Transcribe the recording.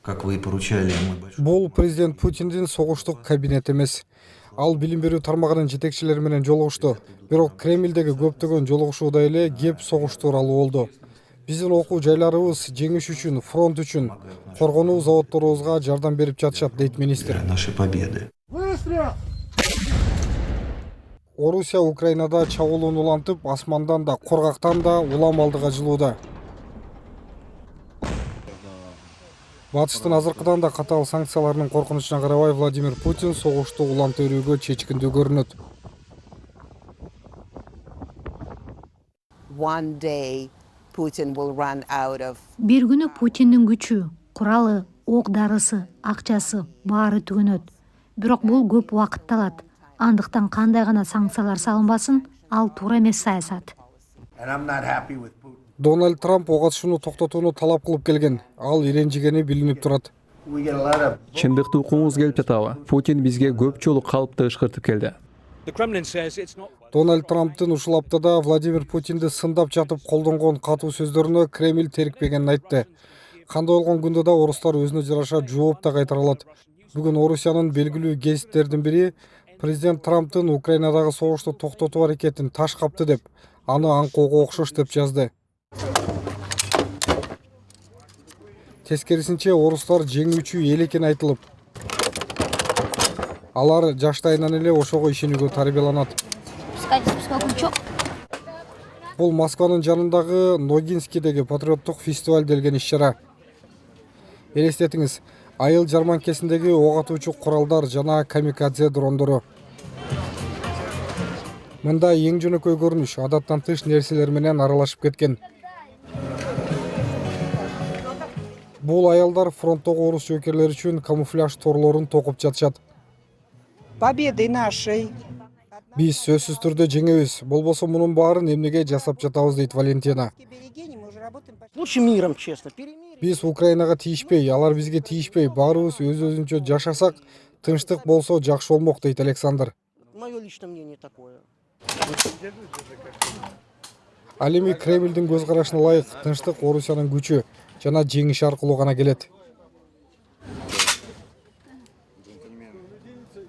Как вы и поручали, мы большой... Бул президент Путиндин согуштук кабинет эмес. Ал билим берүү тармагынын жетекчилери менен жолугушту. Бирок Кремлдеги көптөгөн жолугушууда эле кеп согуш тууралуу болду. Биздин окуу жайларыбыз жеңиш үчүн, фронт үчүн, коргонуу заводдорубузга жардам берип жатышат, дейт министр. Нашей победы. Орусия Украинада чабуулууну улантып, асмандан да, коргактан да улам алдыга жылууда. Батыштын азыркыдан да катаал санкцияларынын коркунучуна карабай Владимир Путин согушту улантырууга чечкиндүү көрүнөт. One day Putin will run out of Бир күнү Путиндин күчү, куралы, ок дарысы, акчасы баары түгөнөт. Бирок бул көп убакытты алат. Андыктан кандай гана санкциялар салынбасын, ал туура эмес саясат. Дональд Трамп ого атышууну токтотууну талап кылып келген. Ал иренжигени билинип турат. Чындыкты укуңуз келип жатабы? Путин бизге көп жолу калыпты ышкыртып келди. Дональд Трамптын ушул аптада Владимир Путинди сындап жатып колдонгон катуу сөздөрүнө Кремль терикпегенин айтты. Кандай болгон күндө да орустар өзүнө жараша жооп да кайтара алат. Бүгүн Орусиянын белгилүү гезиттердин бири президент Трамптын Украинадагы согушту токтотуу аракетин таш капты деп, аны аңкоого окшош деп жазды. Тескерисинче орустар жеңүүчү эл экени айтылып, алар жаштайынан эле ошого ишенүүгө тарбияланат. Бул Москванын жанындагы Ногинскийдеги патриоттук фестиваль делген иш-чара. Элестетиңиз, айыл жарманкесиндеги ок атуучу куралдар жана камикадзе дрондору. Мында эң жөнөкөй көрүнүш адаттан тыш нерселер менен аралашып кеткен. Бул аялдар фронттогу орус жөөкерлери үчүн камуфляж торлорун токуп жатышат. победой нашей. Биз сөзсүз түрдө жеңебиз. Болбосо мунун баарын эмнеге жасап жатабыз, дейт Валентина. Лучше миром, честно. Биз Украинага тийишпей, алар бизге тийишпей, баарыбыз өз-өзүнчө жашасак, тынчтык болсо жакшы болмок, дейт Александр. Мое личное мнение такое. Ал эми Кремлдин көз карашына ылайык тынчтык Орусиянын күчү жана жеңиши аркылуу гана келет.